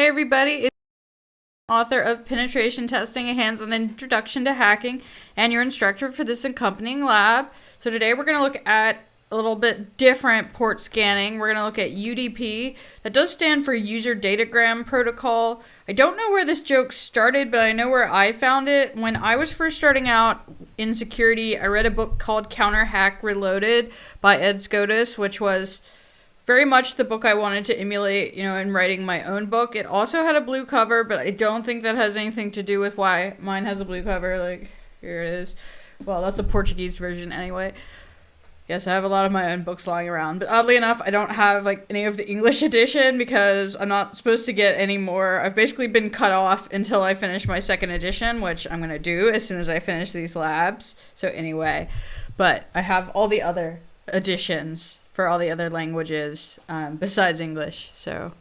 Hey everybody, it's author of Penetration Testing, a hands-on introduction to hacking, and your instructor for this accompanying lab. So today we're going to look at a little bit different port scanning. We're going to look at UDP. That does stand for User Datagram Protocol. I don't know where this joke started, but I know where I found it. When I was first starting out in security, I read a book called Counter Hack Reloaded by Ed Scotus, which was very much the book I wanted to emulate, in writing my own book. It also had a blue cover, but I don't think that has anything to do with why mine has a blue cover. Like, here it is. Well, that's a Portuguese version anyway. Yes, I have a lot of my own books lying around, but oddly enough, I don't have any of the English edition because I'm not supposed to get any more. I've basically been cut off until I finish my second edition, which I'm going to do as soon as I finish these labs. So anyway, but I have all the other editions for all the other languages besides English. So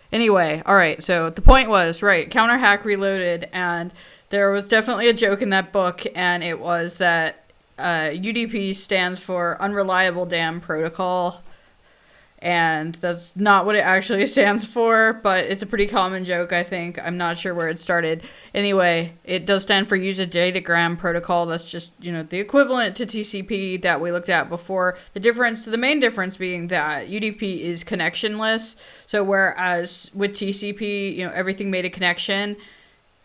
anyway, all right, so the point was, right, Counter Hack Reloaded, and there was definitely a joke in that book, and it was that UDP stands for Unreliable Damn Protocol, and that's not what it actually stands for, but it's a pretty common joke, I think. I'm not sure where it started. Anyway, it does stand for User Datagram Protocol. That's just, the equivalent to TCP that we looked at before. The main difference being that UDP is connectionless. So whereas with TCP, everything made a connection,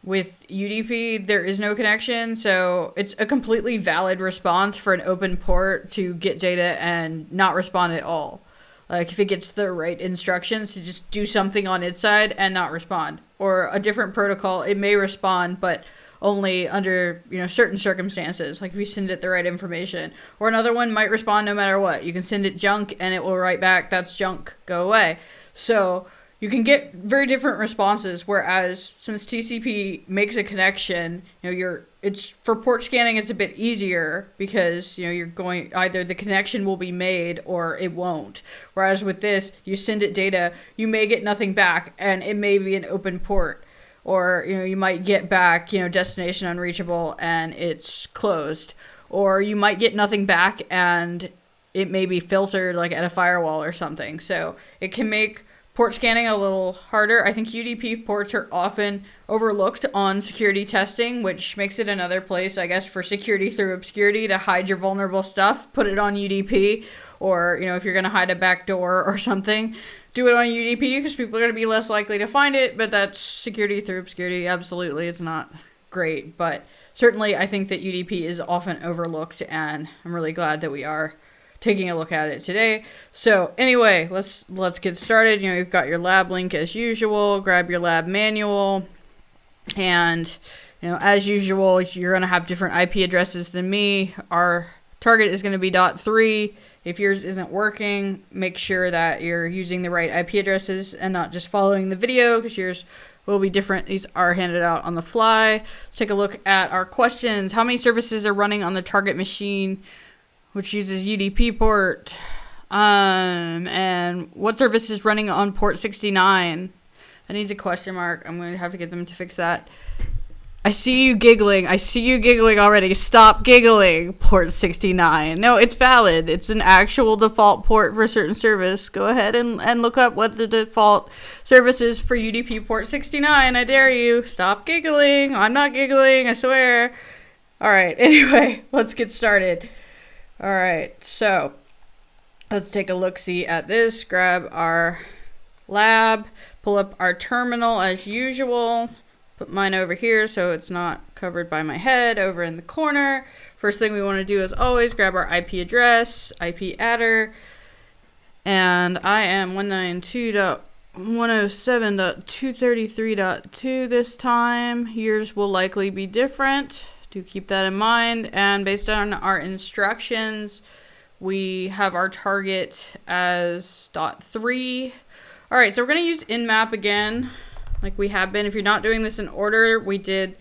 with UDP, there is no connection, so it's a completely valid response for an open port to get data and not respond at all. Like, if it gets the right instructions to just do something on its side and not respond. Or a different protocol, it may respond, but only under, certain circumstances. Like, if you send it the right information. Or another one might respond no matter what. You can send it junk, and it will write back, that's junk, go away. So you can get very different responses, whereas since TCP makes a connection, it's for port scanning, it's a bit easier because, you're going, either the connection will be made or it won't. Whereas with this, you send it data, you may get nothing back, and it may be an open port. Or, you might get back, destination unreachable and it's closed. Or you might get nothing back and it may be filtered like at a firewall or something. So it can make port scanning a little harder. I think UDP ports are often overlooked on security testing, which makes it another place, I guess, for security through obscurity to hide your vulnerable stuff. Put it on UDP, or, if you're going to hide a backdoor or something, do it on UDP because people are going to be less likely to find it, but that's security through obscurity. Absolutely, it's not great, but certainly I think that UDP is often overlooked, and I'm really glad that we are taking a look at it today. So anyway, let's get started. You've got your lab link as usual. Grab your lab manual, and as usual, you're going to have different IP addresses than me. Our target is going to be .3. If yours isn't working, make sure that you're using the right IP addresses and not just following the video, because yours will be different. These are handed out on the fly. Let's take a look at our questions. How many services are running on the target machine, which uses UDP port, and what service is running on port 69? That needs a question mark. I'm going to have to get them to fix that. I see you giggling already. Stop giggling, port 69. No, it's valid. It's an actual default port for a certain service. Go ahead and look up what the default service is for UDP port 69. I dare you. Stop giggling. I'm not giggling, I swear. All right, anyway, let's get started. All right, so let's take a look-see at this. Grab our lab, pull up our terminal as usual. Put mine over here so it's not covered by my head over in the corner. First thing we want to do is always grab our IP address, IP adder, and I am 192.107.233.2 this time. Yours will likely be different. Do keep that in mind. And based on our instructions, we have our target as .3. All right, so we're going to use nmap again, like we have been. If you're not doing this in order, we did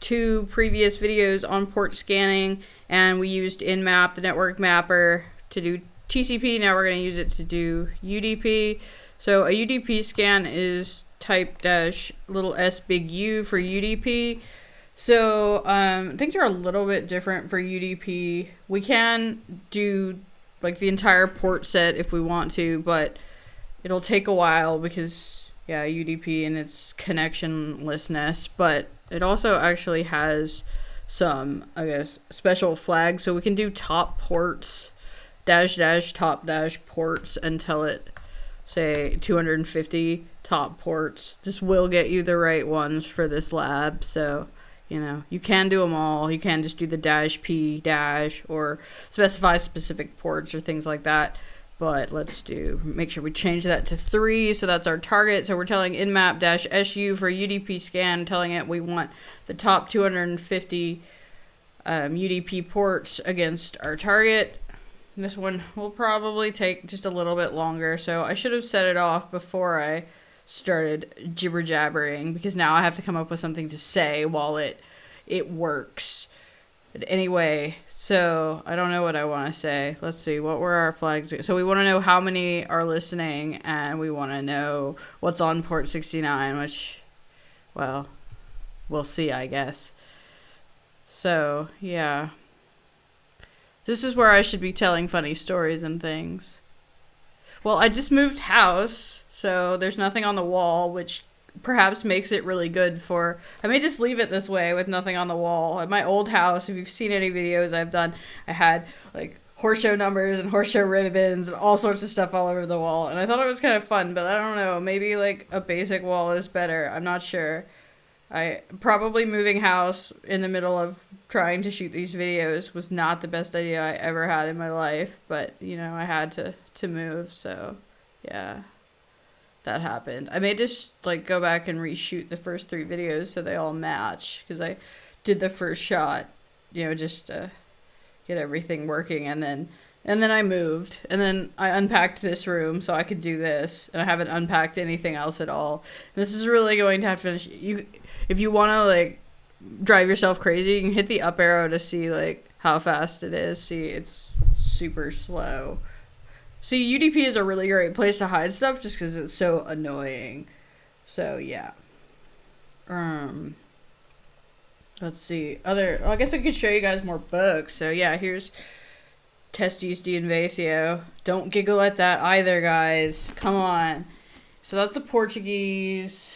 2 previous videos on port scanning, and we used nmap, the network mapper, to do TCP. Now we're going to use it to do UDP. So a UDP scan is type dash little s big U for UDP. So things are a little bit different for UDP. We can do like the entire port set if we want to, but it'll take a while because yeah, UDP and its connectionlessness, but it also actually has some, I guess, special flags. So we can do top ports, dash dash top dash ports until it, say, 250 top ports. This will get you the right ones for this lab. So, you know, you can do them all. You can just do the dash P dash or specify specific ports or things like that. But let's make sure we change that to 3. So that's our target. So we're telling nmap-su for UDP scan, telling it we want the top 250 UDP ports against our target. This one will probably take just a little bit longer. So I should have set it off before I started jibber jabbering, because now I have to come up with something to say while it works. But anyway, so I don't know what I want to say. Let's see, what were our flags? So we want to know how many are listening, and we want to know what's on port 69, which, well, we'll see, I guess. So, yeah. This is where I should be telling funny stories and things. Well, I just moved house, so there's nothing on the wall, which perhaps makes it really good for... I may just leave it this way with nothing on the wall. At my old house, if you've seen any videos I've done, I had, like, horse show numbers and horse show ribbons and all sorts of stuff all over the wall. And I thought it was kind of fun, but I don't know. Maybe, like, a basic wall is better. I'm not sure. Probably moving house in the middle of trying to shoot these videos was not the best idea I ever had in my life, but, you know, I had to move, so, yeah, that happened. I may just, like, go back and reshoot the first 3 videos so they all match, because I did the first shot, you know, just to get everything working, and then I moved, and then I unpacked this room so I could do this, and I haven't unpacked anything else at all. This is really going to have to finish. If you want to, like, drive yourself crazy, you can hit the up arrow to see, like, how fast it is. See, it's super slow. See, UDP is a really great place to hide stuff just because it's so annoying. So, yeah. Let's see. I guess I could show you guys more books. So, yeah, here's Testes de Invasio. Don't giggle at that either, guys. Come on. So that's the Portuguese.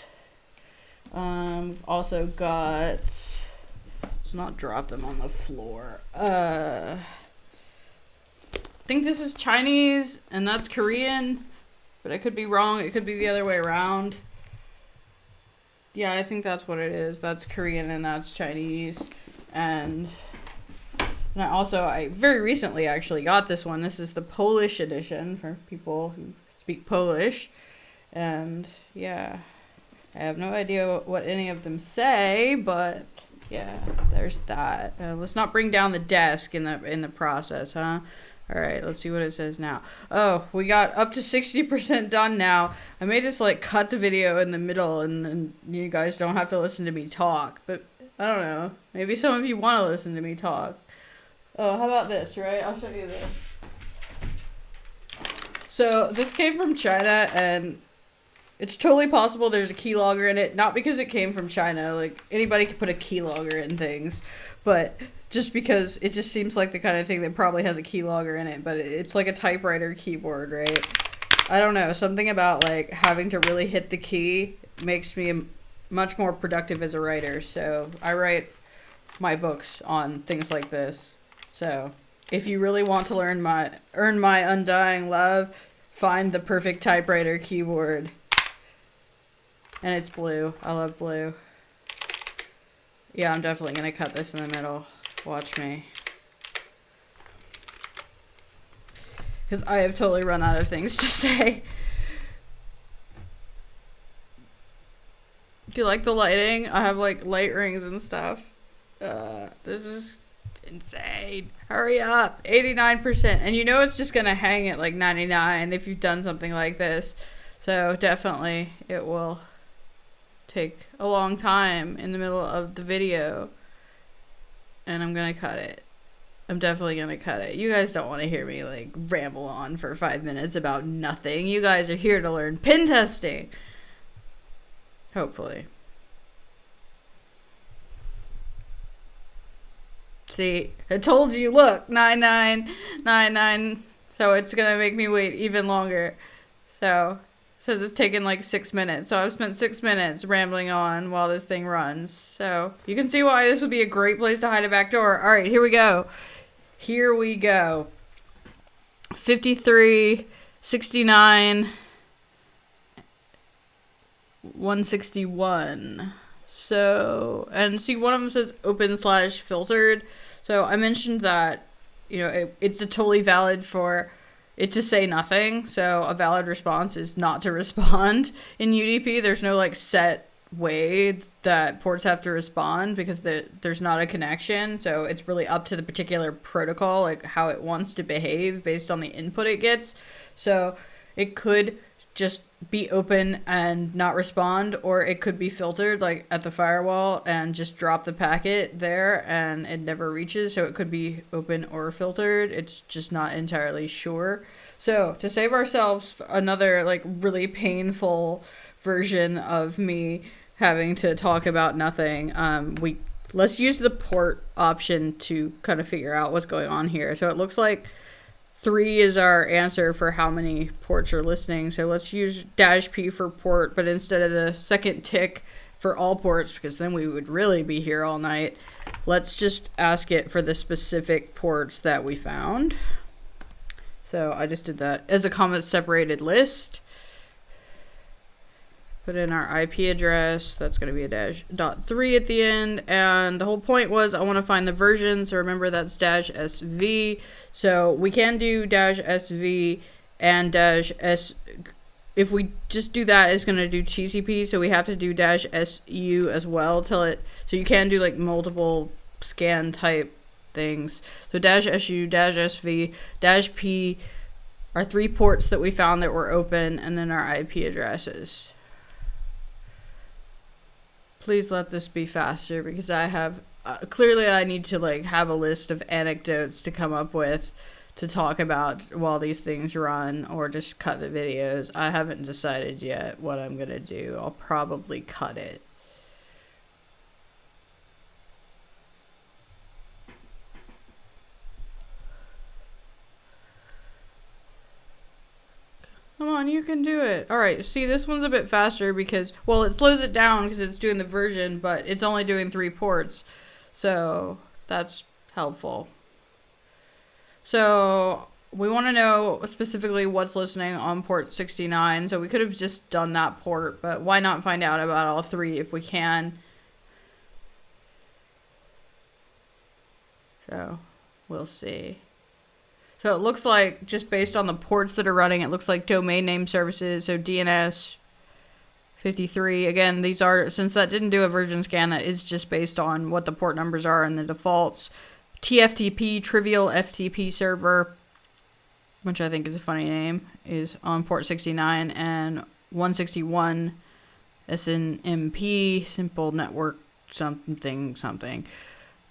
We've also got... Let's not drop them on the floor. I think this is Chinese, and that's Korean. But I could be wrong. It could be the other way around. Yeah, I think that's what it is. That's Korean, and that's Chinese. And I very recently actually got this one. This is the Polish edition for people who speak Polish. And, yeah... I have no idea what any of them say, but yeah, there's that. Let's not bring down the desk in the process, huh? All right, let's see what it says now. Oh, we got up to 60% done now. I may just, like, cut the video in the middle, and then you guys don't have to listen to me talk. But I don't know. Maybe some of you want to listen to me talk. Oh, how about this, right? I'll show you this. So this came from China, and it's totally possible there's a keylogger in it. Not because it came from China. Like, anybody could put a keylogger in things. But just because it just seems like the kind of thing that probably has a keylogger in it. But it's like a typewriter keyboard, right? I don't know. Something about, like, having to really hit the key makes me much more productive as a writer. So I write my books on things like this. So if you really want to earn my undying love, find the perfect typewriter keyboard. And it's blue. I love blue. Yeah, I'm definitely going to cut this in the middle. Watch me. Because I have totally run out of things to say. Do you like the lighting? I have, like, light rings and stuff. This is insane. Hurry up. 89%. And you know it's just going to hang at, like, 99 if you've done something like this. So definitely it will take a long time in the middle of the video, and I'm gonna cut it. I'm definitely gonna cut it. You guys don't want to hear me, like, ramble on for 5 minutes about nothing. You guys are here to learn pin testing, hopefully. See, I told you, look, 9999, so it's gonna make me wait even longer. So says it's taken like 6 minutes. So I've spent 6 minutes rambling on while this thing runs. So you can see why this would be a great place to hide a back door. All right, here we go. Here we go. 53, 69, 161. So, and see, one of them says open/filtered. So I mentioned that, you know, it's a totally valid for it to say nothing. So a valid response is not to respond in UDP. There's no like set way that ports have to respond because there's not a connection. So it's really up to the particular protocol, like how it wants to behave based on the input it gets. So it could just be open and not respond, or it could be filtered like at the firewall and just drop the packet there and it never reaches. So it could be open or filtered. It's just not entirely sure. So to save ourselves another like really painful version of me having to talk about nothing, let's use the port option to kind of figure out what's going on here. So it looks like 3 is our answer for how many ports are listening. So let's use -P for port, but instead of the second tick for all ports, because then we would really be here all night, let's just ask it for the specific ports that we found. So I just did that as a comment separated list. Put in our IP address. That's going to be a -.3 at the end. And the whole point was I want to find the version. So remember that's -SV. So we can do -SV and -S. If we just do that, it's going to do TCP. So we have to do -SU as well till it. So you can do like multiple scan type things. So -SU, -SV, -P are 3 ports that we found that were open, and then our IP addresses. Please let this be faster because I have clearly I need to like have a list of anecdotes to come up with to talk about while these things run, or just cut the videos. I haven't decided yet what I'm gonna do. I'll probably cut it. Come on, you can do it. All right, see, this one's a bit faster because, well, it slows it down because it's doing the version, but it's only doing 3 ports. So that's helpful. So we want to know specifically what's listening on port 69. So we could have just done that port, but why not find out about all 3 if we can? So we'll see. So it looks like, just based on the ports that are running, it looks like domain name services, so DNS 53. Again, these are, since that didn't do a version scan, that is just based on what the port numbers are and the defaults. TFTP, Trivial FTP server, which I think is a funny name, is on port 69, and 161 SNMP, Simple Network something.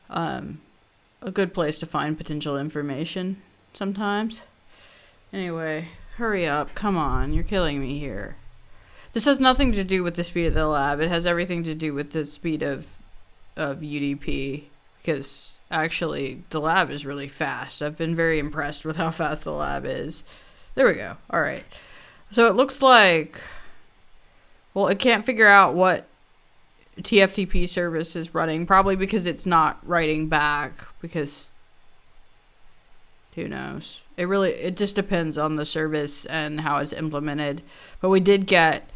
A good place to find potential information sometimes. Anyway, hurry up. Come on. You're killing me here. This has nothing to do with the speed of the lab. It has everything to do with the speed of UDP, because actually the lab is really fast. I've been very impressed with how fast the lab is. There we go. All right. So it looks like, well, it can't figure out what TFTP service is running, probably because it's not writing back, because who knows? It just depends on the service and how it's implemented. But we did get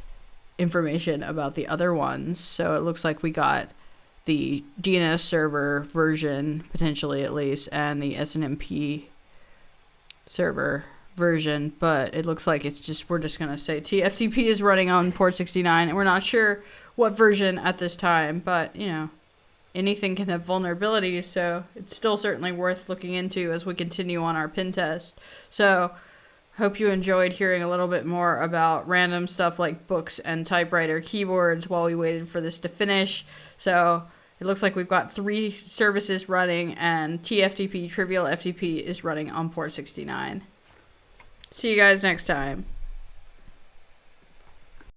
information about the other ones. So it looks like we got the DNS server version, potentially at least, and the SNMP server version. But it looks like it's just, we're just going to say TFTP is running on port 69, and we're not sure what version at this time. But, you know, anything can have vulnerabilities, so it's still certainly worth looking into as we continue on our pen test. So hope you enjoyed hearing a little bit more about random stuff like books and typewriter keyboards while we waited for this to finish. So it looks like we've got 3 services running, and TFTP, Trivial FTP, is running on port 69. See you guys next time.